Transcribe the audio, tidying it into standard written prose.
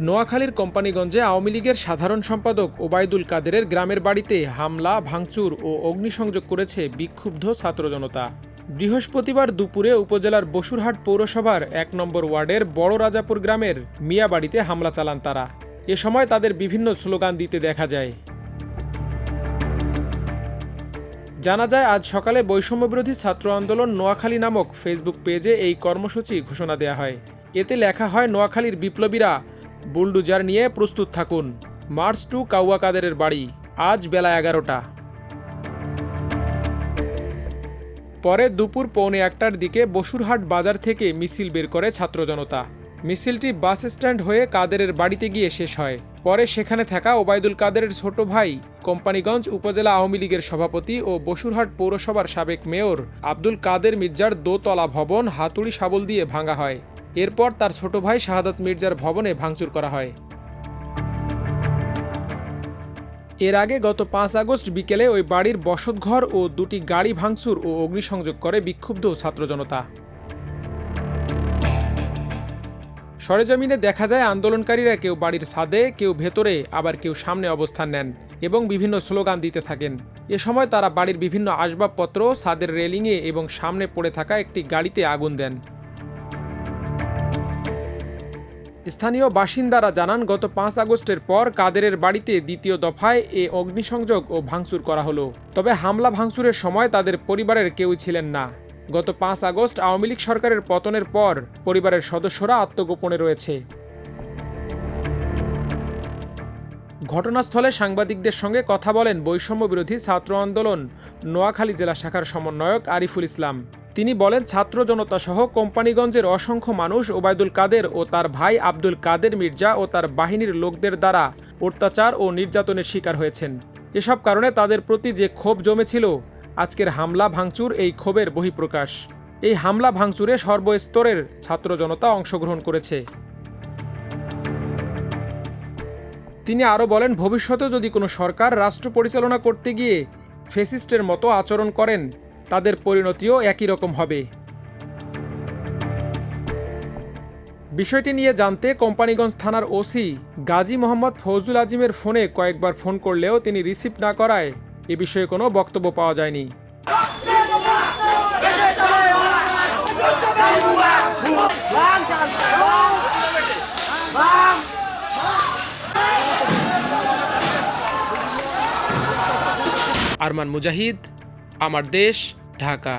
নোয়াখালীর কোম্পানিগঞ্জে আওয়ামী লীগের সাধারণ সম্পাদক ওবায়দুল কাদেরের গ্রামের বাড়িতে হামলা, ভাঙচুর ও অগ্নিসংযোগ করেছে বিক্ষুব্ধ ছাত্র জনতা। বৃহস্পতিবার দুপুরে উপজেলার বসুরহাট পৌরসভার ১ নম্বর ওয়ার্ডের বড় রাজাপুর গ্রামের মিয়া বাড়িতে হামলা চালান তারা। এ সময় তাদের বিভিন্ন স্লোগান দিতে দেখা যায়। জানা যায়, আজ সকালে বৈষম্যবিরোধী ছাত্র আন্দোলন নোয়াখালী নামক ফেসবুক পেজে এই কর্মসূচি ঘোষণা দেওয়া হয়। এতে লেখা হয়, নোয়াখালীর বিপ্লবীরা বুলডুজার নিয়ে প্রস্তুত থাকুন, মার্চ টু কাউয়া কাদেরের বাড়ি, আজ বেলা ১১টা। পরে দুপুর ১:৩০টার দিকে বসুরহাট বাজার থেকে মিছিল বের করে ছাত্র জনতা। মিছিলটি বাস স্ট্যান্ড হয়ে কাদেরের বাড়িতে গিয়ে শেষ হয়। পরে সেখানে থাকা ওবায়দুল কাদেরের ছোট ভাই, কোম্পানিগঞ্জ উপজেলা আওয়ামী লীগের সভাপতি ও বসুরহাট পৌরসভার সাবেক মেয়র আব্দুল কাদের মির্জার দোতলা ভবন হাতুড়ি শাবল দিয়ে ভাঙা হয়। এরপর তার ছোট ভাই শাহাদাত মির্জার ভবনে ভাঙচুর করা হয়। এর আগে গত ৫ আগস্ট বিকেলে ওই বাড়ির বসতঘর ও দুটি গাড়ি ভাঙচুর ও অগ্নিসংযোগ করে বিক্ষুব্ধ ছাত্র জনতা। সরেজমিনে দেখা যায়, আন্দোলনকারীরা কেউ বাড়ির ছাদে, কেউ ভেতরে, আবার কেউ সামনে অবস্থান নেন এবং বিভিন্ন স্লোগান দিতে থাকেন। এ সময় তারা বাড়ির বিভিন্ন আসবাবপত্র, ছাদের রেলিংয়ে এবং সামনে পড়ে থাকা একটি গাড়িতে আগুন দেন। স্থানীয় বাসিন্দারা জানান, গত ৫ আগস্টের পর কাদেরের বাড়িতে দ্বিতীয় দফায় এ অগ্নিসংযোগ ও ভাঙচুর করা হলো। তবে হামলা ভাঙচুরের সময় তাদের পরিবারের কেউই ছিলেন না। গত ৫ আগস্ট আওয়ামী লীগ সরকারের পতনের পর পরিবারের সদস্যরা আত্মগোপনে রয়েছে। ঘটনাস্থলে সাংবাদিকদের সঙ্গে কথা বলেন বৈষম্যবিরোধী ছাত্র আন্দোলন নোয়াখালী জেলা শাখার সমন্বয়ক আরিফুল ইসলাম। তিনি বলেন, ছাত্র জনতা সহ কোম্পানিগঞ্জের অসংখ্য মানুষ ওবায়দুল কাদের ও তার ভাই আব্দুল কাদের মির্জা ও তার বাহিনীর লোকদের দ্বারা অত্যাচার ও নির্যাতনের শিকার হয়েছেন। এসব কারণে তাদের প্রতি যে ক্ষোভ জমেছিল, আজকের হামলা ভাঙচুর এই ক্ষোভের বহিঃপ্রকাশ। এই হামলা ভাঙচুরে সর্বস্তরের ছাত্র জনতা অংশগ্রহণ করেছে। তিনি আরও বলেন, ভবিষ্যতে যদি কোনো সরকার রাষ্ট্র পরিচালনা করতে গিয়ে ফ্যাসিস্টের মতো আচরণ করেন, তাদের পরিণতিও একই রকম হবে। বিষয়টি নিয়ে জানতে কোম্পানিগঞ্জ থানার ওসি গাজী মোহাম্মদ ফৌজুল আজিমের ফোনে কয়েকবার ফোন করলেও তিনি রিসিভ না করায় এ বিষয়ে কোনো বক্তব্য পাওয়া যায়নি। আরমান মুজাহিদ, আমার দেশ, ঢাকা।